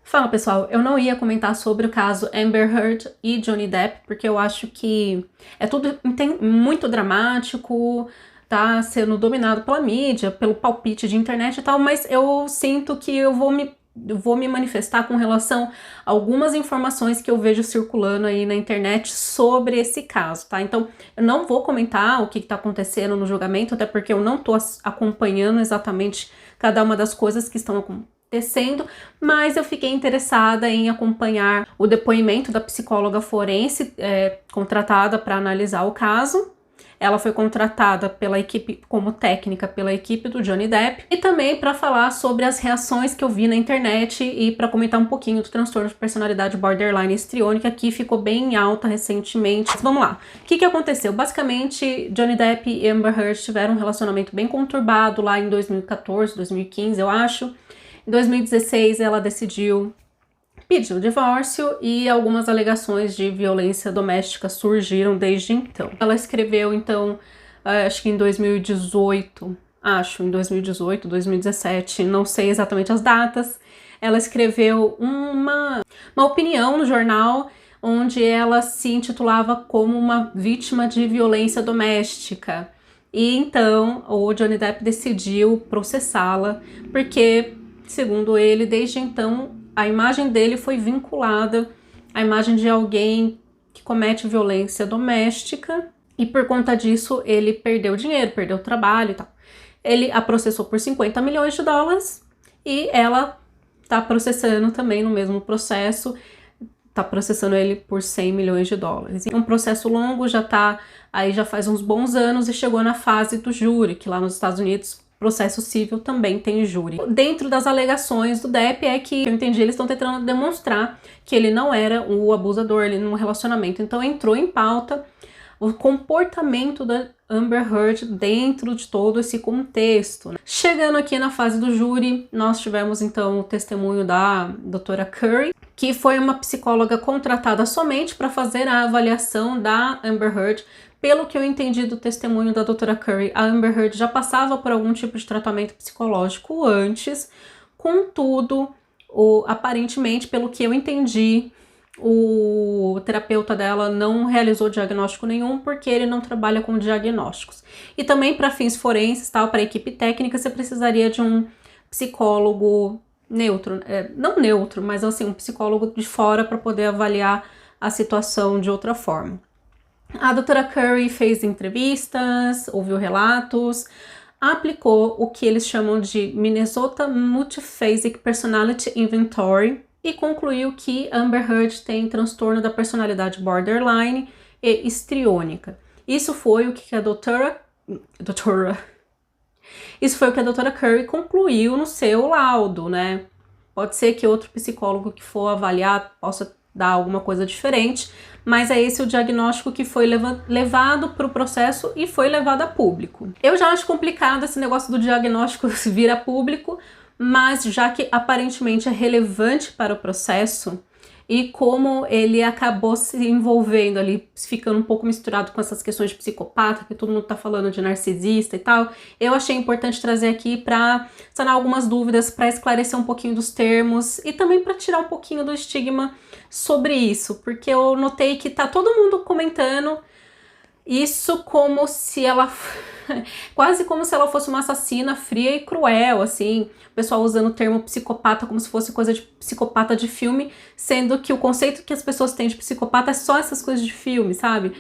Fala pessoal, eu não ia comentar sobre o caso Amber Heard e Johnny Depp, porque eu acho que é tudo muito dramático, tá sendo dominado pela mídia, pelo palpite de internet e tal, mas eu sinto que eu vou me manifestar com relação a algumas informações que eu vejo circulando aí na internet sobre esse caso, tá? Então, eu não vou comentar o que tá acontecendo no julgamento, até porque eu não tô acompanhando exatamente cada uma das coisas que estão acontecendo, mas eu fiquei interessada em acompanhar o depoimento da psicóloga forense contratada para analisar o caso. Ela foi contratada pela equipe como técnica pela equipe do Johnny Depp e também para falar sobre as reações que eu vi na internet e para comentar um pouquinho do transtorno de personalidade borderline histriônica, que ficou bem alta recentemente. Mas vamos lá. O que aconteceu? Basicamente, Johnny Depp e Amber Heard tiveram um relacionamento bem conturbado lá em 2014, 2015, eu acho. Em 2016, ela decidiu pedir o divórcio e algumas alegações de violência doméstica surgiram desde então. Ela escreveu, então, acho que em 2018, em 2018, 2017, não sei exatamente as datas, ela escreveu uma opinião no jornal onde ela se intitulava como uma vítima de violência doméstica. E então o Johnny Depp decidiu processá-la porque, segundo ele, desde então a imagem dele foi vinculada à imagem de alguém que comete violência doméstica e por conta disso ele perdeu dinheiro, perdeu trabalho e tal. Ele a processou por 50 milhões de dólares e ela tá processando também no mesmo processo, tá processando ele por 100 milhões de dólares. É um processo longo, já faz uns bons anos e chegou na fase do júri, que lá nos Estados Unidos processo civil também tem júri. Dentro das alegações do Depp é que, eu entendi, eles estão tentando demonstrar que ele não era o abusador ali num relacionamento. Então entrou em pauta o comportamento da Amber Heard dentro de todo esse contexto, né? Chegando aqui na fase do júri, nós tivemos então o testemunho da doutora Curry, que foi uma psicóloga contratada somente para fazer a avaliação da Amber Heard. Pelo que eu entendi do testemunho da doutora Curry, a Amber Heard já passava por algum tipo de tratamento psicológico antes, contudo, aparentemente, pelo que eu entendi, o terapeuta dela não realizou diagnóstico nenhum porque ele não trabalha com diagnósticos. E também para fins forenses, para a equipe técnica, você precisaria de um psicólogo neutro, não neutro, mas assim, um psicólogo de fora para poder avaliar a situação de outra forma. A doutora Curry fez entrevistas, ouviu relatos, aplicou o que eles chamam de Minnesota Multiphasic Personality Inventory e concluiu que Amber Heard tem transtorno da personalidade borderline e histriônica. Isso foi o que a doutora Curry concluiu no seu laudo, né? Pode ser que outro psicólogo que for avaliar possa dar alguma coisa diferente, mas é esse o diagnóstico que foi levado para o processo e foi levado a público. Eu já acho complicado esse negócio do diagnóstico vir a público, mas já que aparentemente é relevante para o processo e como ele acabou se envolvendo ali, ficando um pouco misturado com essas questões de psicopata, que todo mundo tá falando de narcisista e tal, eu achei importante trazer aqui para sanar algumas dúvidas, para esclarecer um pouquinho dos termos e também para tirar um pouquinho do estigma sobre isso, porque eu notei que tá todo mundo comentando isso como se ela quase como se ela fosse uma assassina fria e cruel, assim, o pessoal usando o termo psicopata como se fosse coisa de psicopata de filme, sendo que o conceito que as pessoas têm de psicopata é só essas coisas de filme, sabe?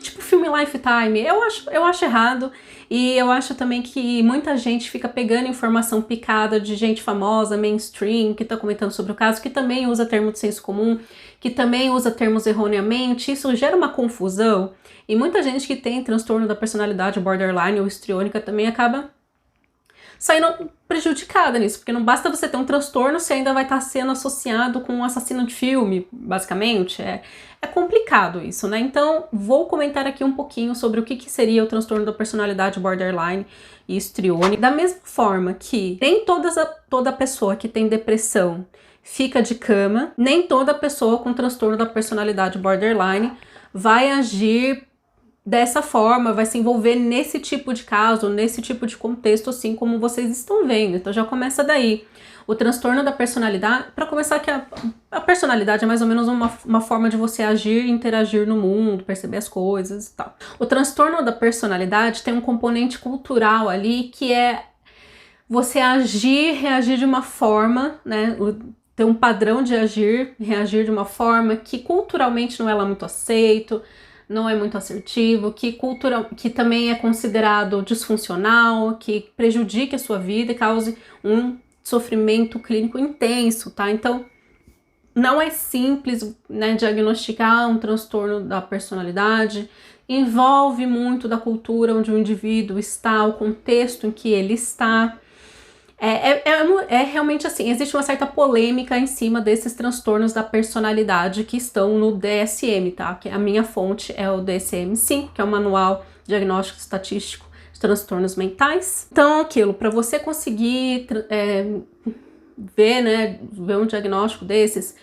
Tipo filme Lifetime. Eu acho errado, e eu acho também que muita gente fica pegando informação picada de gente famosa, mainstream, que tá comentando sobre o caso, que também usa termo de senso comum, que também usa termos erroneamente. Isso gera uma confusão, e muita gente que tem transtorno da personalidade borderline ou histriônica também acaba saindo prejudicada nisso, porque não basta você ter um transtorno, você ainda vai estar sendo associado com um assassino de filme, basicamente. É complicado isso, né? Então, vou comentar aqui um pouquinho sobre o que seria o transtorno da personalidade borderline e histriônica. Da mesma forma que nem toda pessoa que tem depressão fica de cama, nem toda pessoa com transtorno da personalidade borderline vai agir dessa forma, vai se envolver nesse tipo de caso, nesse tipo de contexto, assim como vocês estão vendo. Então já começa daí. O transtorno da personalidade, para começar, que a personalidade é mais ou menos uma forma de você agir e interagir no mundo, perceber as coisas e tal. O transtorno da personalidade tem um componente cultural ali, que é você agir, reagir de uma forma, né? Ter um padrão de agir, reagir de uma forma que culturalmente não é lá muito aceito, não é muito assertivo, que também é considerado disfuncional, que prejudique a sua vida e cause um sofrimento clínico intenso, tá? Então, não é simples, né, diagnosticar um transtorno da personalidade, envolve muito da cultura onde o indivíduo está, o contexto em que ele está. É realmente assim, existe uma certa polêmica em cima desses transtornos da personalidade que estão no DSM, tá? Que a minha fonte é o DSM-5, que é o Manual Diagnóstico Estatístico de Transtornos Mentais. Então, aquilo, para você conseguir ver um diagnóstico desses,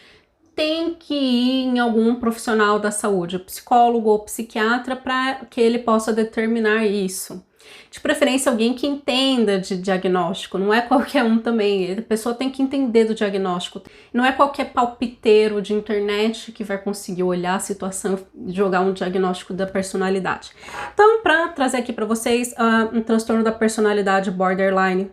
tem que ir em algum profissional da saúde, psicólogo ou psiquiatra, para que ele possa determinar isso. De preferência, alguém que entenda de diagnóstico, não é qualquer um também, a pessoa tem que entender do diagnóstico. Não é qualquer palpiteiro de internet que vai conseguir olhar a situação e jogar um diagnóstico da personalidade. Então, para trazer aqui para vocês, um transtorno da personalidade borderline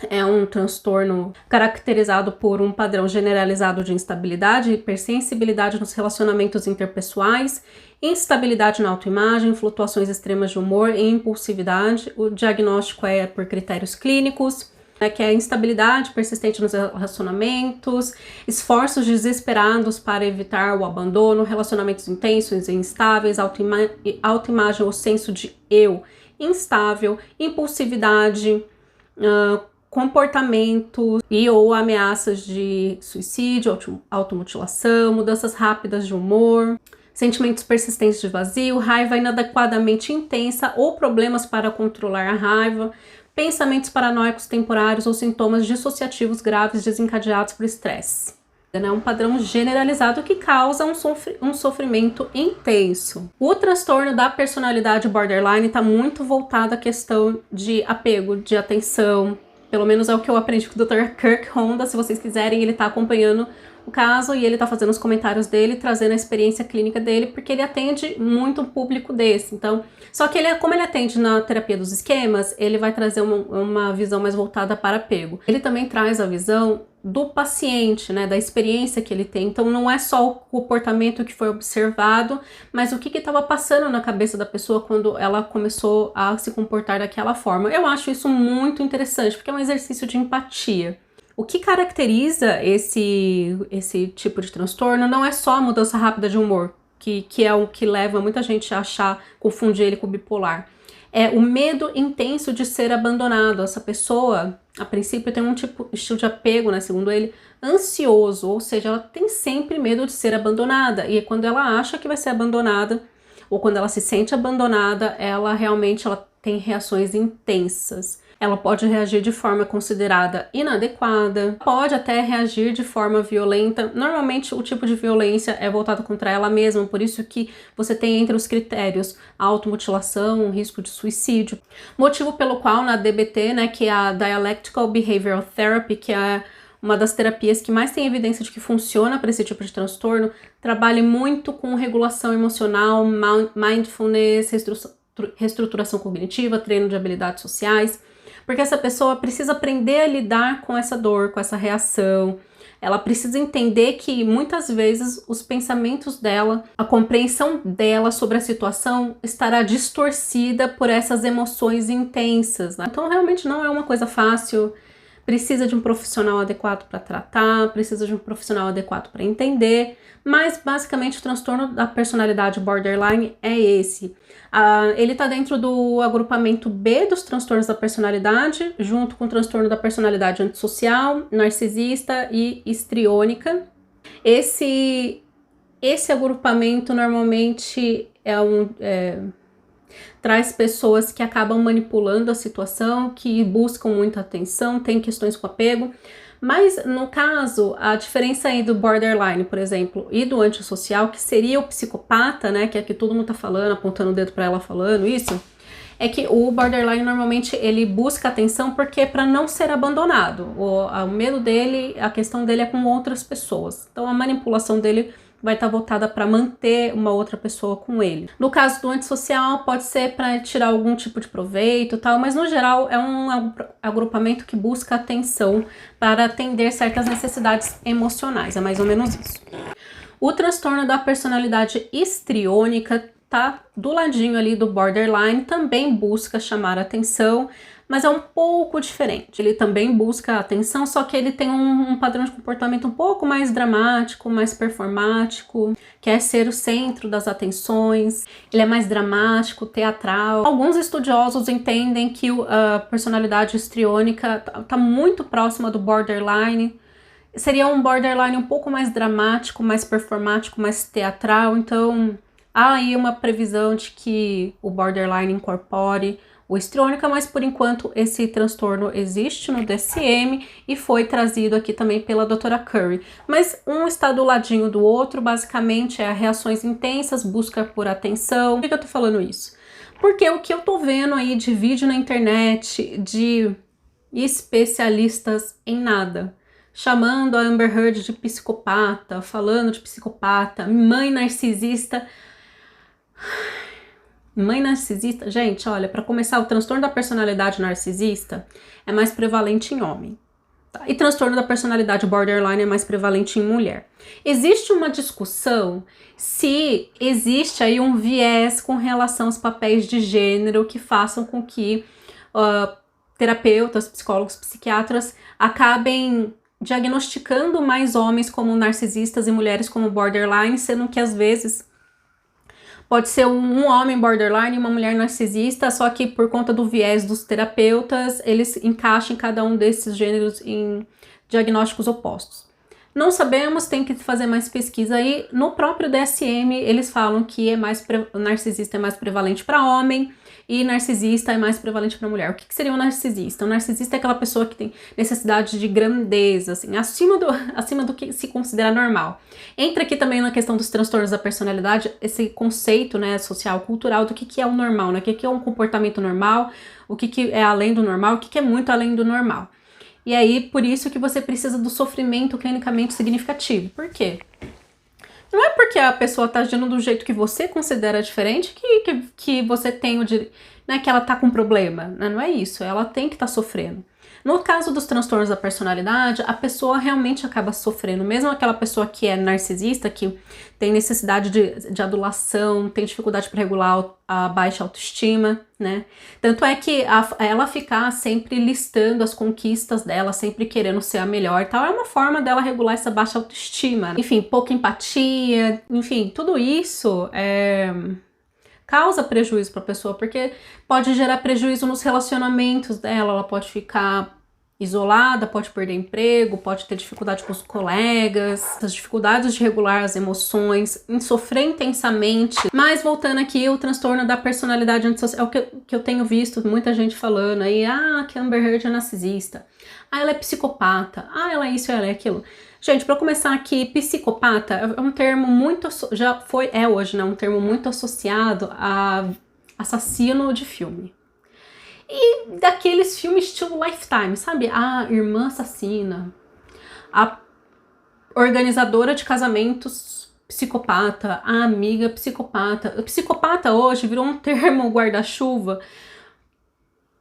é um transtorno caracterizado por um padrão generalizado de instabilidade, hipersensibilidade nos relacionamentos interpessoais, instabilidade na autoimagem, flutuações extremas de humor e impulsividade. O diagnóstico é por critérios clínicos, que é instabilidade persistente nos relacionamentos, esforços desesperados para evitar o abandono, relacionamentos intensos e instáveis, autoimagem ou senso de eu instável, impulsividade, comportamentos e ou ameaças de suicídio, automutilação, mudanças rápidas de humor, sentimentos persistentes de vazio, raiva inadequadamente intensa ou problemas para controlar a raiva, pensamentos paranoicos temporários ou sintomas dissociativos graves desencadeados por estresse. É um padrão generalizado que causa um sofrimento intenso. O transtorno da personalidade borderline está muito voltado à questão de apego, de atenção. Pelo menos é o que eu aprendi com o Dr. Kirk Honda. Se vocês quiserem, ele tá acompanhando o caso e ele tá fazendo os comentários dele, trazendo a experiência clínica dele, porque ele atende muito um público desse. Então, só que como ele atende na terapia dos esquemas, ele vai trazer uma visão mais voltada para apego. Ele também traz a visão do paciente, né, da experiência que ele tem. Então não é só o comportamento que foi observado, mas o que estava passando na cabeça da pessoa quando ela começou a se comportar daquela forma. Eu acho isso muito interessante, porque é um exercício de empatia. O que caracteriza esse tipo de transtorno não é só a mudança rápida de humor, que é o que leva muita gente a confundir ele com bipolar. É o medo intenso de ser abandonado. Essa pessoa, a princípio, tem estilo de apego, né, segundo ele, ansioso, ou seja, ela tem sempre medo de ser abandonada, e quando ela acha que vai ser abandonada, ou quando ela se sente abandonada, ela tem reações intensas. Ela pode reagir de forma considerada inadequada, pode até reagir de forma violenta. Normalmente o tipo de violência é voltado contra ela mesma, por isso que você tem entre os critérios a automutilação, risco de suicídio. Motivo pelo qual na DBT, né, que é a Dialectical Behavioral Therapy, que é uma das terapias que mais tem evidência de que funciona para esse tipo de transtorno, trabalha muito com regulação emocional, mindfulness, reestruturação cognitiva, treino de habilidades sociais, porque essa pessoa precisa aprender a lidar com essa dor, com essa reação. Ela precisa entender que muitas vezes os pensamentos dela, a compreensão dela sobre a situação estará distorcida por essas emoções intensas, né? Então realmente não é uma coisa fácil. Precisa de um profissional adequado para tratar, precisa de um profissional adequado para entender, mas basicamente o transtorno da personalidade borderline é esse. Ele está dentro do agrupamento B dos transtornos da personalidade, junto com o transtorno da personalidade antissocial, narcisista e histriônica. Esse agrupamento normalmente traz pessoas que acabam manipulando a situação, que buscam muita atenção, tem questões com apego. Mas no caso, a diferença aí do borderline, por exemplo, e do antissocial, que seria o psicopata, né, que é que todo mundo tá falando, apontando o dedo para ela falando isso, é que o borderline normalmente ele busca atenção porque é para não ser abandonado. O medo dele, a questão dele é com outras pessoas. Então a manipulação dele vai estar voltada para manter uma outra pessoa com ele. No caso do antissocial, pode ser para tirar algum tipo de proveito, tal, mas no geral é um agrupamento que busca atenção para atender certas necessidades emocionais, é mais ou menos isso. O transtorno da personalidade histriônica tá do ladinho ali do borderline, também busca chamar atenção, mas é um pouco diferente. Ele também busca atenção, só que ele tem um padrão de comportamento um pouco mais dramático, mais performático, quer ser o centro das atenções, ele é mais dramático, teatral. Alguns estudiosos entendem que a personalidade histriônica tá muito próxima do borderline. Seria um borderline um pouco mais dramático, mais performático, mais teatral, então há aí uma previsão de que o borderline incorpore o histriônica, mas por enquanto esse transtorno existe no DSM e foi trazido aqui também pela doutora Curry. Mas um está do ladinho do outro, basicamente é reações intensas, busca por atenção. Por que eu tô falando isso? Porque o que eu tô vendo aí de vídeo na internet de especialistas em nada, chamando a Amber Heard de psicopata, falando de psicopata, mãe narcisista. Mãe narcisista, gente, olha, para começar, o transtorno da personalidade narcisista é mais prevalente em homem, tá? E transtorno da personalidade borderline é mais prevalente em mulher. Existe uma discussão se existe aí um viés com relação aos papéis de gênero que façam com que terapeutas, psicólogos, psiquiatras acabem diagnosticando mais homens como narcisistas e mulheres como borderline, sendo que às vezes pode ser um homem borderline e uma mulher narcisista, só que por conta do viés dos terapeutas, eles encaixam cada um desses gêneros em diagnósticos opostos. Não sabemos, tem que fazer mais pesquisa aí. No próprio DSM, eles falam que narcisista é mais prevalente para homem e narcisista é mais prevalente para mulher. O que seria um narcisista? Um narcisista é aquela pessoa que tem necessidade de grandeza, assim, acima do que se considera normal. Entra aqui também na questão dos transtornos da personalidade, esse conceito, né, social, cultural, do que é o normal, né? O que é um comportamento normal, o que é além do normal, o que é muito além do normal. E aí, por isso que você precisa do sofrimento clinicamente significativo. Por quê? Não é porque a pessoa tá agindo do jeito que você considera diferente que você tem o direito, né, que ela tá com problema, né? Não é isso, ela tem que estar sofrendo. No caso dos transtornos da personalidade, a pessoa realmente acaba sofrendo, mesmo aquela pessoa que é narcisista, que tem necessidade de adulação, tem dificuldade para regular a baixa autoestima, né? Tanto é que ela ficar sempre listando as conquistas dela, sempre querendo ser a melhor e tal, é uma forma dela regular essa baixa autoestima, né? Enfim, pouca empatia, enfim, tudo isso causa prejuízo para a pessoa, porque pode gerar prejuízo nos relacionamentos dela, ela pode ficar isolada, pode perder emprego, pode ter dificuldade com os colegas, as dificuldades de regular as emoções, em sofrer intensamente. Mas voltando aqui, o transtorno da personalidade antissocial, é o que eu tenho visto muita gente falando aí, que a Amber Heard é narcisista, ela é psicopata, ela é isso, ela é aquilo. Gente, para começar aqui, psicopata é um termo muito, hoje, né, um termo muito associado a assassino de filme. E daqueles filmes estilo Lifetime, sabe? A irmã assassina, a organizadora de casamentos psicopata, a amiga psicopata. O psicopata hoje virou um termo guarda-chuva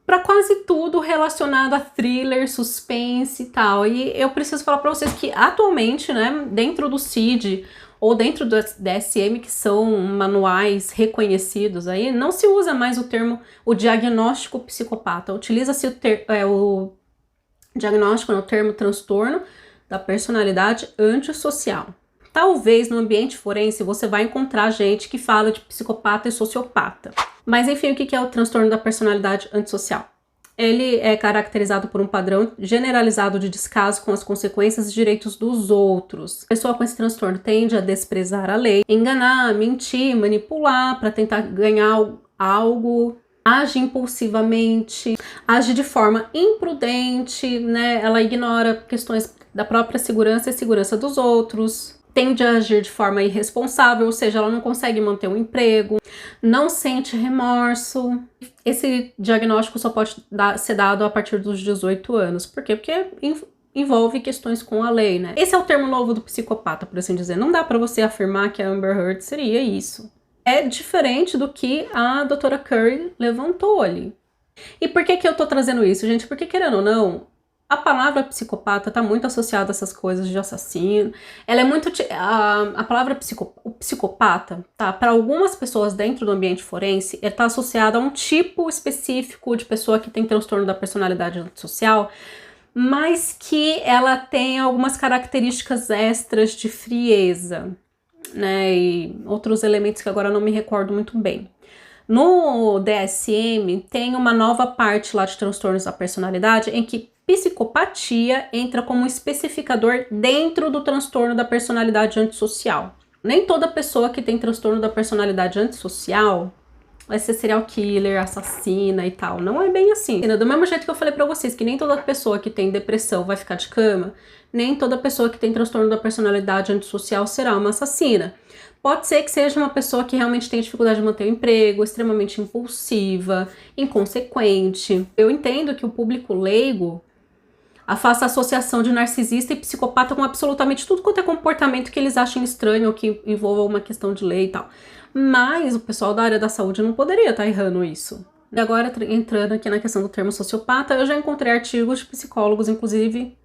para quase tudo relacionado a thriller, suspense e tal. E eu preciso falar para vocês que atualmente, né, dentro do CID ou dentro do DSM, que são manuais reconhecidos aí, não se usa mais o termo, o diagnóstico psicopata. Utiliza-se o diagnóstico, o termo transtorno da personalidade antissocial. Talvez no ambiente forense você vai encontrar gente que fala de psicopata e sociopata. Mas enfim, o que é o transtorno da personalidade antissocial? Ele é caracterizado por um padrão generalizado de descaso com as consequências e direitos dos outros. A pessoa com esse transtorno tende a desprezar a lei, enganar, mentir, manipular para tentar ganhar algo, age impulsivamente, age de forma imprudente, né? Ela ignora questões da própria segurança e segurança dos outros. tende a agir de forma irresponsável, ou seja, ela não consegue manter um emprego, não sente remorso. Esse diagnóstico só pode ser dado a partir dos 18 anos. Por quê? Porque envolve questões com a lei, né? Esse é o termo novo do psicopata, por assim dizer. Não dá pra você afirmar que a Amber Heard seria isso. É diferente do que a doutora Curry levantou ali. E por que eu tô trazendo isso, gente? Porque, querendo ou não, a palavra psicopata tá muito associada a essas coisas de assassino. Ela é muito... A palavra psicopata, tá? Para algumas pessoas dentro do ambiente forense, ele tá associado a um tipo específico de pessoa que tem transtorno da personalidade antissocial, mas que ela tem algumas características extras de frieza, né? E outros elementos que agora eu não me recordo muito bem. No DSM tem uma nova parte lá de transtornos da personalidade em que psicopatia entra como um especificador dentro do transtorno da personalidade antissocial. Nem toda pessoa que tem transtorno da personalidade antissocial vai ser serial killer, assassina e tal. Não é bem assim. Do mesmo jeito que eu falei pra vocês que nem toda pessoa que tem depressão vai ficar de cama, nem toda pessoa que tem transtorno da personalidade antissocial será uma assassina. Pode ser que seja uma pessoa que realmente tem dificuldade de manter o emprego, extremamente impulsiva, inconsequente. Eu entendo que o público leigo faça associação de narcisista e psicopata com absolutamente tudo quanto é comportamento que eles achem estranho ou que envolva uma questão de lei e tal. Mas o pessoal da área da saúde não poderia estar errando isso. E agora, entrando aqui na questão do termo sociopata, eu já encontrei artigos de psicólogos, inclusive,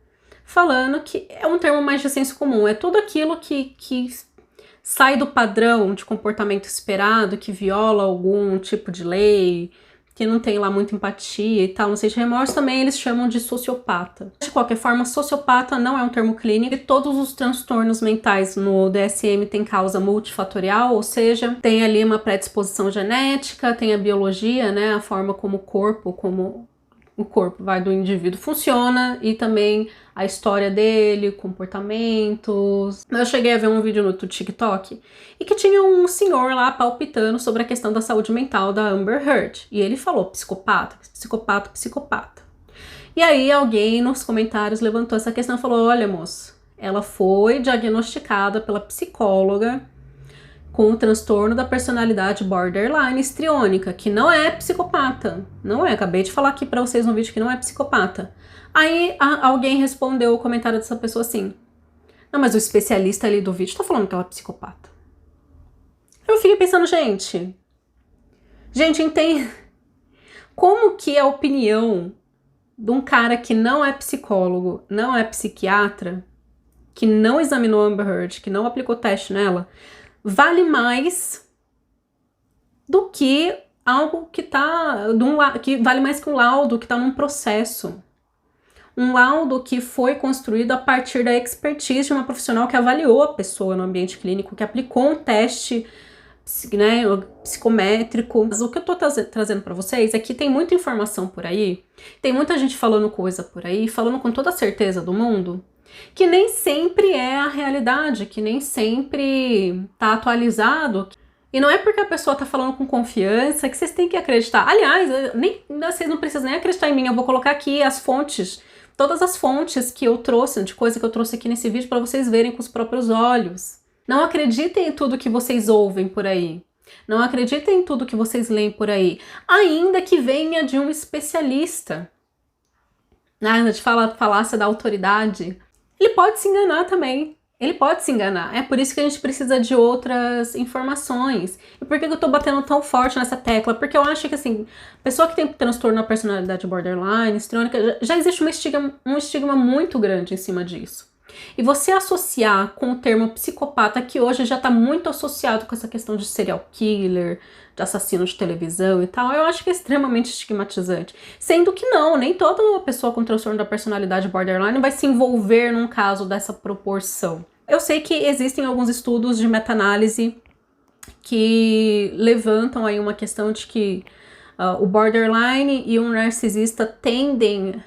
falando que é um termo mais de senso comum. É tudo aquilo que sai do padrão de comportamento esperado, que viola algum tipo de lei, que não tem lá muita empatia e tal, não sei de remorso, também eles chamam de sociopata. De qualquer forma, sociopata não é um termo clínico e todos os transtornos mentais no DSM têm causa multifatorial, ou seja, tem ali uma predisposição genética, tem a biologia, né, a forma como o corpo do indivíduo funciona e também a história dele, comportamentos. Eu cheguei a ver um vídeo no TikTok e que tinha um senhor lá palpitando sobre a questão da saúde mental da Amber Heard. E ele falou psicopata, psicopata, psicopata. E aí alguém nos comentários levantou essa questão e falou, olha moço, ela foi diagnosticada pela psicóloga com o transtorno da personalidade borderline histriônica, que não é psicopata. Não é, acabei de falar aqui pra vocês no vídeo que não é psicopata. Aí alguém respondeu o comentário dessa pessoa assim, não, mas o especialista ali do vídeo tá falando que ela é psicopata. Eu fiquei pensando, gente, entende como que a opinião de um cara que não é psicólogo, não é psiquiatra, que não examinou a Amber Heard, que não aplicou teste nela, vale mais do que algo que que vale mais que um laudo que está num processo. Um laudo que foi construído a partir da expertise de uma profissional que avaliou a pessoa no ambiente clínico, que aplicou um teste, né, psicométrico. Mas o que eu tô trazendo para vocês é que tem muita informação por aí, tem muita gente falando coisa por aí, falando com toda a certeza do mundo, que nem sempre é a realidade, que nem sempre tá atualizado. E não é porque a pessoa tá falando com confiança que vocês têm que acreditar. Aliás, vocês não precisam nem acreditar em mim, eu vou colocar aqui as fontes, todas as fontes que eu trouxe, de coisa que eu trouxe aqui nesse vídeo para vocês verem com os próprios olhos. Não acreditem em tudo que vocês ouvem por aí. Não acreditem em tudo que vocês leem por aí, ainda que venha de um especialista. Nada de falácia da autoridade. Ele pode se enganar também. Ele pode se enganar. É por isso que a gente precisa de outras informações. E por que eu tô batendo tão forte nessa tecla? Porque eu acho que, assim, pessoa que tem transtorno na personalidade borderline, histriônica, já existe um estigma muito grande em cima disso. E você associar com o termo psicopata, que hoje já tá muito associado com essa questão de serial killer, de assassino de televisão e tal, eu acho que é extremamente estigmatizante. Sendo que não, nem toda pessoa com transtorno da personalidade borderline vai se envolver num caso dessa proporção. Eu sei que existem alguns estudos de meta-análise que levantam aí uma questão de que o borderline e um narcisista tendem,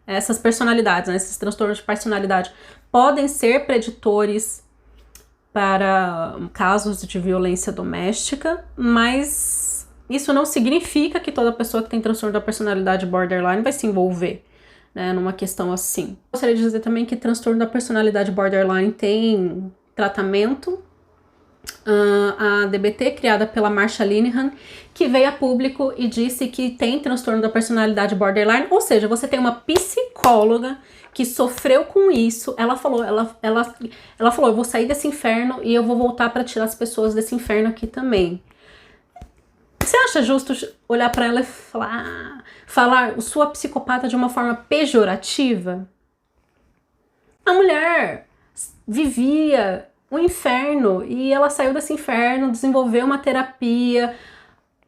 essas personalidades, né, esses transtornos de personalidade, podem ser preditores para casos de violência doméstica, mas isso não significa que toda pessoa que tem transtorno da personalidade borderline vai se envolver, né, numa questão assim. Gostaria de dizer também que transtorno da personalidade borderline tem tratamento, a DBT, criada pela Marsha Linehan, que veio a público e disse que tem transtorno da personalidade borderline, ou seja, você tem uma psicóloga que sofreu com isso. Ela falou, eu vou sair desse inferno e eu vou voltar para tirar as pessoas desse inferno aqui também. Você acha justo olhar para ela e falar sua psicopata de uma forma pejorativa? A mulher vivia um inferno e ela saiu desse inferno, desenvolveu uma terapia,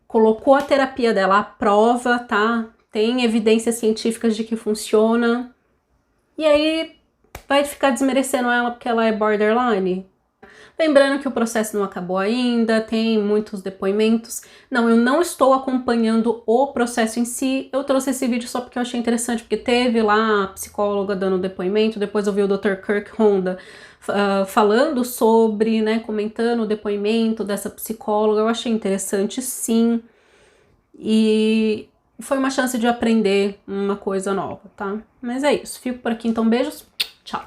colocou a terapia dela à prova, tá? Tem evidências científicas de que funciona. E aí vai ficar desmerecendo ela porque ela é borderline? Lembrando que o processo não acabou ainda, tem muitos depoimentos. Não, eu não estou acompanhando o processo em si. Eu trouxe esse vídeo só porque eu achei interessante, porque teve lá a psicóloga dando depoimento, depois eu vi o Dr. Kirk Honda falando sobre, né, comentando o depoimento dessa psicóloga. Eu achei interessante, sim. E foi uma chance de aprender uma coisa nova, tá? Mas é isso. Fico por aqui, então beijos. Tchau.